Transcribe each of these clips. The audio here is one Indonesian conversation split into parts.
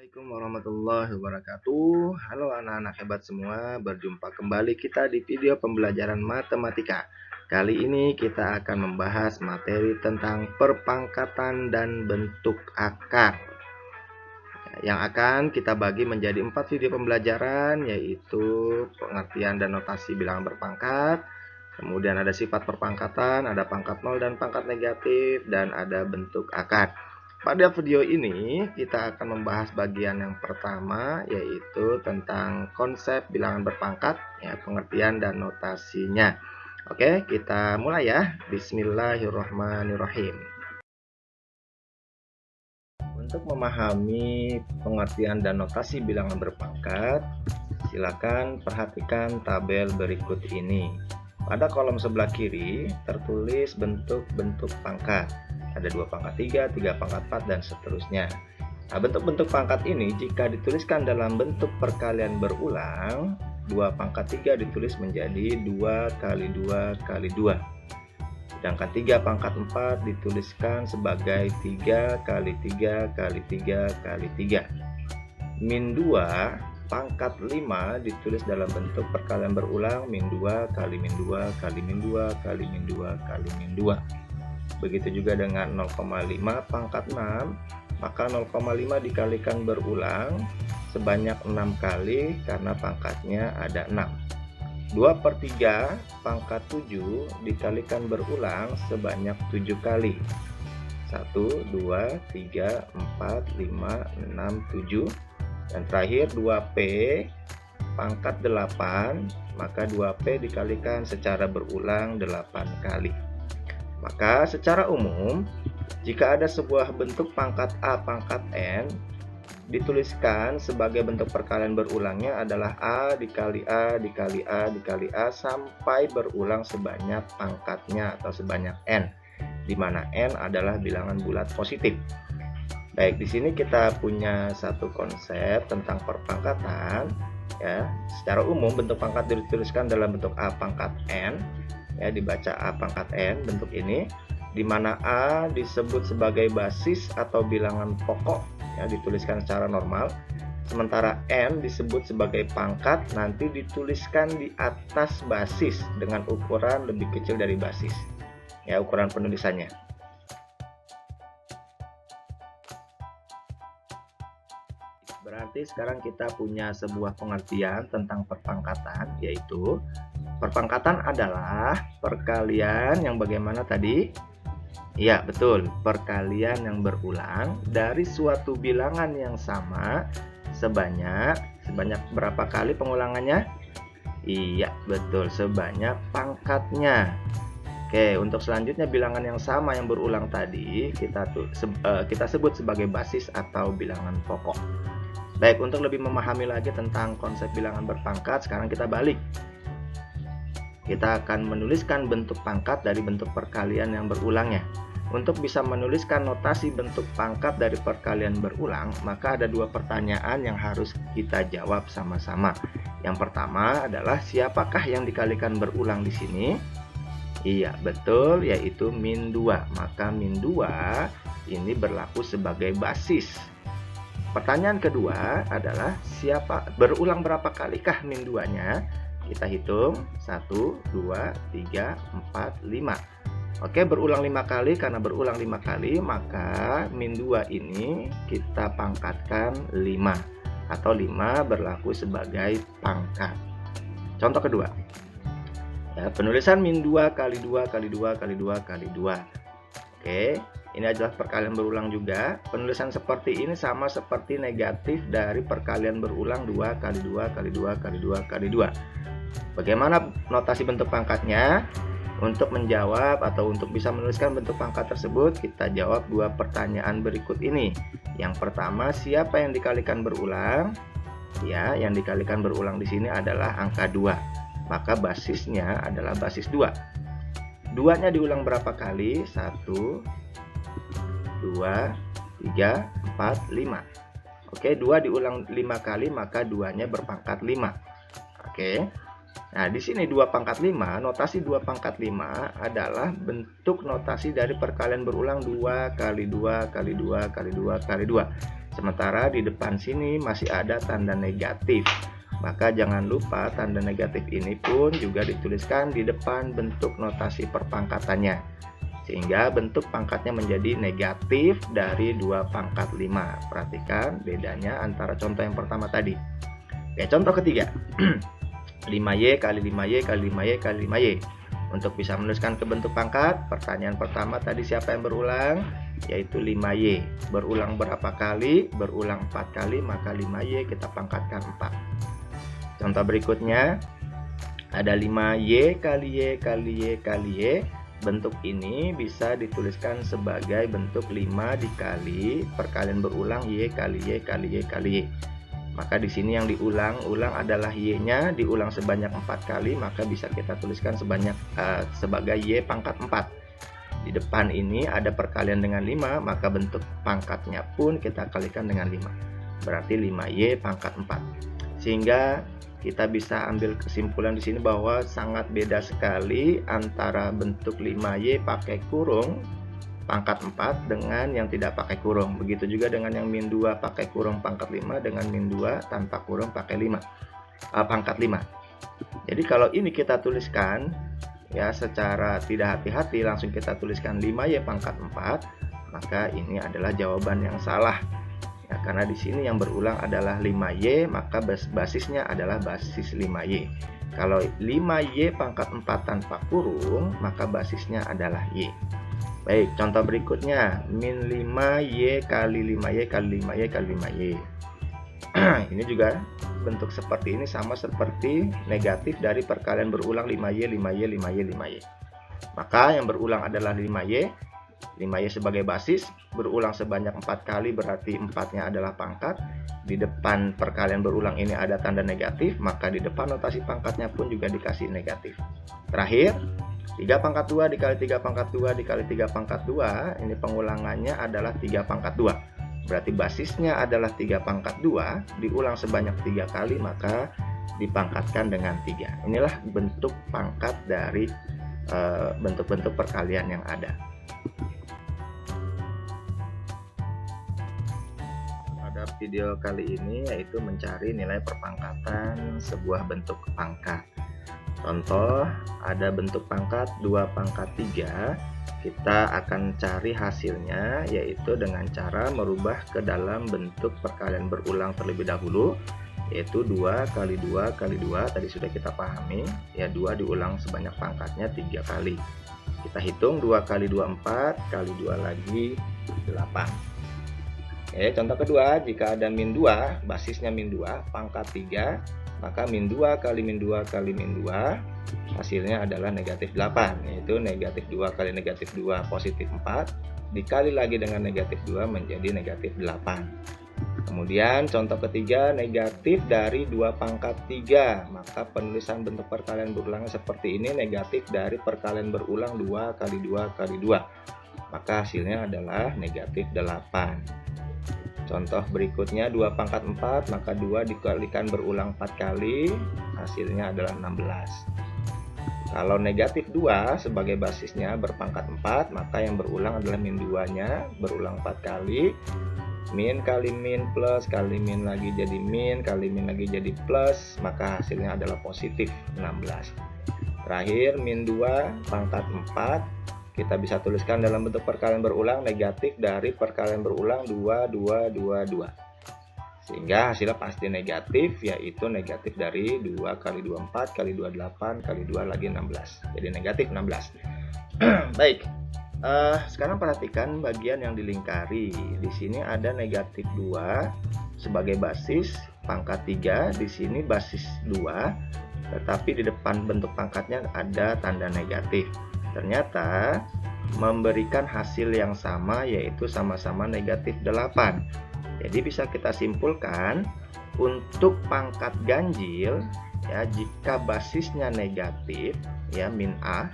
Assalamualaikum warahmatullahi wabarakatuh. Halo anak-anak hebat semua, berjumpa kembali kita di video pembelajaran matematika. Kali ini kita akan membahas materi tentang perpangkatan dan bentuk akar, yang akan kita bagi menjadi 4 video pembelajaran, yaitu pengertian dan notasi bilangan berpangkat, kemudian ada sifat perpangkatan, ada pangkat 0 dan pangkat negatif, dan ada bentuk akar. Pada video ini kita akan membahas bagian yang pertama, yaitu tentang konsep bilangan berpangkat, ya, pengertian dan notasinya. Oke, kita mulai ya. Bismillahirrahmanirrahim. Untuk memahami pengertian dan notasi bilangan berpangkat, silakan perhatikan tabel berikut ini. Pada kolom sebelah kiri tertulis bentuk-bentuk pangkat. Ada 2 pangkat 3, 3 pangkat 4, dan seterusnya. Nah, bentuk-bentuk pangkat ini jika dituliskan dalam bentuk perkalian berulang, 2 pangkat 3 ditulis menjadi 2 kali 2 kali 2. Sedangkan 3 pangkat 4 dituliskan sebagai 3 kali 3 kali 3 kali 3. Min 2 pangkat 5 ditulis dalam bentuk perkalian berulang min 2 kali min 2 kali min 2 kali min 2 kali min 2. Begitu juga dengan 0,5 pangkat 6, maka 0,5 dikalikan berulang sebanyak 6 kali karena pangkatnya ada 6. 2/3 pangkat 7 dikalikan berulang sebanyak 7 kali. 1, 2, 3, 4, 5, 6, 7. Dan terakhir 2P pangkat 8, maka 2P dikalikan secara berulang 8 kali. Maka secara umum, jika ada sebuah bentuk pangkat A pangkat N, dituliskan sebagai bentuk perkalian berulangnya adalah A dikali A dikali A dikali A sampai berulang sebanyak pangkatnya atau sebanyak N, di mana N adalah bilangan bulat positif. Baik, di sini kita punya satu konsep tentang perpangkatan. Ya, secara umum bentuk pangkat dituliskan dalam bentuk A pangkat N. Ya, dibaca A pangkat N bentuk ini, di mana A disebut sebagai basis atau bilangan pokok, ya, dituliskan secara normal, sementara N disebut sebagai pangkat, nanti dituliskan di atas basis dengan ukuran lebih kecil dari basis, ya, ukuran penulisannya. Berarti sekarang kita punya sebuah pengertian tentang perpangkatan, yaitu perpangkatan adalah perkalian yang bagaimana tadi? Iya, betul, perkalian yang berulang dari suatu bilangan yang sama sebanyak berapa kali pengulangannya? Iya, betul, sebanyak pangkatnya. Oke, untuk selanjutnya bilangan yang sama yang berulang tadi kita sebut sebagai basis atau bilangan pokok. Baik, untuk lebih memahami lagi tentang konsep bilangan berpangkat, sekarang kita balik. Kita akan menuliskan bentuk pangkat dari bentuk perkalian yang berulangnya. Untuk bisa menuliskan notasi bentuk pangkat dari perkalian berulang, maka ada 2 pertanyaan yang harus kita jawab sama-sama. Yang pertama adalah siapakah yang dikalikan berulang di sini? Iya, betul, yaitu min 2. Maka min 2 ini berlaku sebagai basis. Pertanyaan kedua adalah berulang berapa kalikah min 2-nya? Kita hitung 1, 2, 3, 4, 5. Oke, berulang 5 kali. Karena berulang 5 kali, maka min 2 ini kita pangkatkan 5, atau 5 berlaku sebagai pangkat. Contoh kedua, ya, penulisan min 2 kali 2 kali 2 kali 2 kali 2. Oke, ini adalah perkalian berulang juga. Penulisan seperti ini sama seperti negatif dari perkalian berulang 2 kali 2 kali 2 kali 2 kali 2. Bagaimana notasi bentuk pangkatnya? Untuk menjawab atau untuk bisa menuliskan bentuk pangkat tersebut, kita jawab 2 pertanyaan berikut ini. Yang pertama, siapa yang dikalikan berulang? Ya, yang dikalikan berulang di sini adalah angka 2. Maka basisnya adalah basis 2. 2-nya diulang berapa kali? 1, 2, 3, 4, 5. Oke, 2 diulang 5 kali, maka 2-nya berpangkat 5. Oke. Nah, di sini 2 pangkat 5, notasi 2 pangkat 5 adalah bentuk notasi dari perkalian berulang 2 kali 2 kali 2 kali 2 kali 2. Sementara di depan sini masih ada tanda negatif. Maka jangan lupa tanda negatif ini pun juga dituliskan di depan bentuk notasi perpangkatannya. Sehingga bentuk pangkatnya menjadi negatif dari 2 pangkat 5. Perhatikan bedanya antara contoh yang pertama tadi. Oke, contoh ketiga. 5Y kali 5Y kali 5Y kali 5Y. Untuk bisa menuliskan ke bentuk pangkat, pertanyaan pertama tadi siapa yang berulang? Yaitu 5Y. Berulang berapa kali? Berulang 4 kali, maka 5Y kita pangkatkan 4. Contoh berikutnya, ada 5Y kali Y kali Y kali Y. Bentuk ini bisa dituliskan sebagai bentuk 5 dikali perkalian berulang Y kali Y kali Y kali Y. Maka di sini yang diulang adalah Y-nya, diulang sebanyak 4 kali, maka bisa kita tuliskan sebagai Y pangkat 4. Di depan ini ada perkalian dengan 5, maka bentuk pangkatnya pun kita kalikan dengan 5. Berarti 5Y pangkat 4. Sehingga kita bisa ambil kesimpulan di sini bahwa sangat beda sekali antara bentuk 5Y pakai kurung pangkat 4 dengan yang tidak pakai kurung. Begitu juga dengan yang min 2 pakai kurung pangkat 5 dengan min 2 tanpa kurung pakai pangkat 5. Jadi kalau ini kita tuliskan ya secara tidak hati-hati, langsung kita tuliskan 5Y pangkat 4, maka ini adalah jawaban yang salah. Ya, karena di sini yang berulang adalah 5Y, maka basisnya adalah basis 5Y. Kalau 5Y pangkat 4 tanpa kurung, maka basisnya adalah Y. Baik, contoh berikutnya, min 5Y kali 5Y kali 5Y kali 5Y. Ini juga bentuk seperti ini sama seperti negatif dari perkalian berulang 5Y, 5Y, 5Y, 5Y. Maka yang berulang adalah 5Y. 5Y sebagai basis, berulang sebanyak 4 kali berarti 4-nya adalah pangkat. Di depan perkalian berulang ini ada tanda negatif, maka di depan notasi pangkatnya pun juga dikasih negatif. Terakhir, 3 pangkat 2 dikali 3 pangkat 2 dikali 3 pangkat 2, ini pengulangannya adalah 3 pangkat 2. Berarti basisnya adalah 3 pangkat 2, diulang sebanyak 3 kali, maka dipangkatkan dengan 3. Inilah bentuk pangkat dari bentuk-bentuk perkalian yang ada. Pada video kali ini yaitu mencari nilai perpangkatan sebuah bentuk pangkat. Contoh, ada bentuk pangkat 2 pangkat 3. Kita akan cari hasilnya yaitu dengan cara merubah ke dalam bentuk perkalian berulang terlebih dahulu, yaitu 2 kali 2 kali 2. Tadi sudah kita pahami, ya 2 diulang sebanyak pangkatnya 3 kali. Kita hitung 2 kali 2 4, kali 2 lagi 8. Oke, contoh kedua, jika ada min 2, basisnya min 2, pangkat 3, maka min 2 kali min 2 kali min 2, hasilnya adalah negatif 8, yaitu negatif 2 kali negatif 2 positif 4, dikali lagi dengan negatif 2 menjadi negatif 8. Kemudian contoh ketiga, negatif dari 2 pangkat 3, maka penulisan bentuk perkalian berulangnya seperti ini, negatif dari perkalian berulang 2 kali 2 kali 2, maka hasilnya adalah negatif 8. Contoh berikutnya 2 pangkat 4, maka 2 dikalikan berulang 4 kali, hasilnya adalah 16. Kalau negatif 2 sebagai basisnya berpangkat 4, maka yang berulang adalah min 2-nya, berulang 4 kali. Min kali min plus, kali min lagi jadi min, kali min lagi jadi plus, maka hasilnya adalah positif 16. Terakhir, min 2 pangkat 4. Kita bisa tuliskan dalam bentuk perkalian berulang negatif dari perkalian berulang 2, 2, 2, 2. Sehingga hasilnya pasti negatif, yaitu negatif dari 2 kali 2, 4, kali 2, 8, kali 2 lagi 16. Jadi negatif 16. Baik, sekarang perhatikan bagian yang dilingkari. Di sini ada negatif 2 sebagai basis, pangkat 3, di sini basis 2, tetapi di depan bentuk pangkatnya ada tanda negatif. Ternyata memberikan hasil yang sama, yaitu sama-sama negatif 8. Jadi bisa kita simpulkan untuk pangkat ganjil, ya, jika basisnya negatif, ya min A,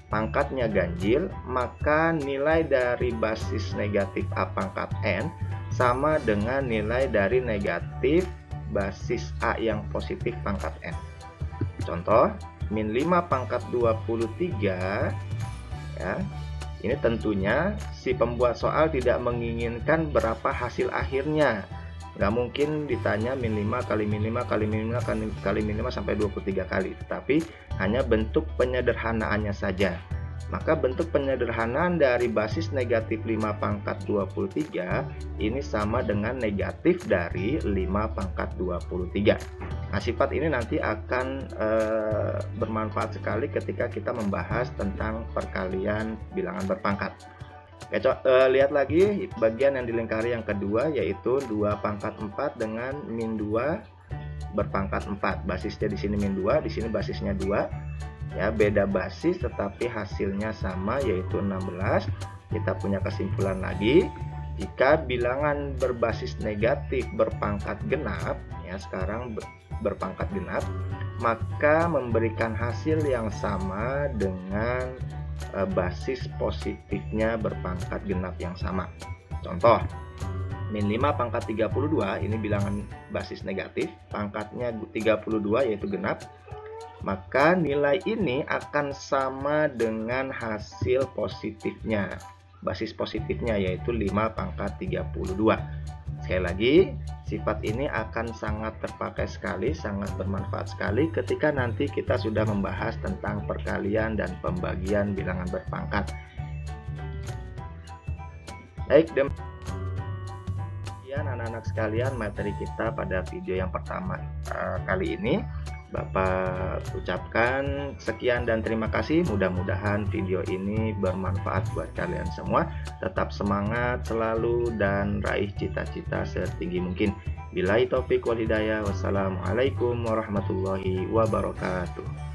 pangkatnya ganjil, maka nilai dari basis negatif A pangkat N sama dengan nilai dari negatif basis A yang positif pangkat N. Contoh, min 5 pangkat 23, ya, Ini tentunya si pembuat soal tidak menginginkan berapa hasil akhirnya. Nggak mungkin ditanya min 5 kali min 5 kali min 5 kali min 5 sampai 23 kali, tetapi hanya bentuk penyederhanaannya saja. Maka bentuk penyederhanaan dari basis negatif 5 pangkat 23 ini sama dengan negatif dari 5 pangkat 23. Nah, sifat ini nanti akan bermanfaat sekali ketika kita membahas tentang perkalian bilangan berpangkat. Lihat lagi bagian yang dilingkari yang kedua, yaitu 2 pangkat 4 dengan min 2 berpangkat 4. Basisnya di sini min 2, di sini basisnya 2. Ya, beda basis tetapi hasilnya sama, yaitu 16. Kita punya kesimpulan lagi, jika bilangan berbasis negatif berpangkat genap, ya sekarang berpangkat genap, maka memberikan hasil yang sama dengan basis positifnya berpangkat genap yang sama. Contoh, min 5 pangkat 32 ini bilangan basis negatif, pangkatnya 32 yaitu genap. Maka nilai ini akan sama dengan hasil positifnya, basis positifnya, yaitu 5 pangkat 32. Sekali lagi, sifat ini akan sangat terpakai sekali, sangat bermanfaat sekali ketika nanti kita sudah membahas tentang perkalian dan pembagian bilangan berpangkat. Baik, demikian anak-anak sekalian materi kita pada video yang pertama kali ini. Bapak ucapkan sekian dan terima kasih. Mudah-mudahan video ini bermanfaat buat kalian semua. Tetap semangat selalu dan raih cita-cita setinggi mungkin. Billahi taufik wal hidayah. Wassalamualaikum warahmatullahi wabarakatuh.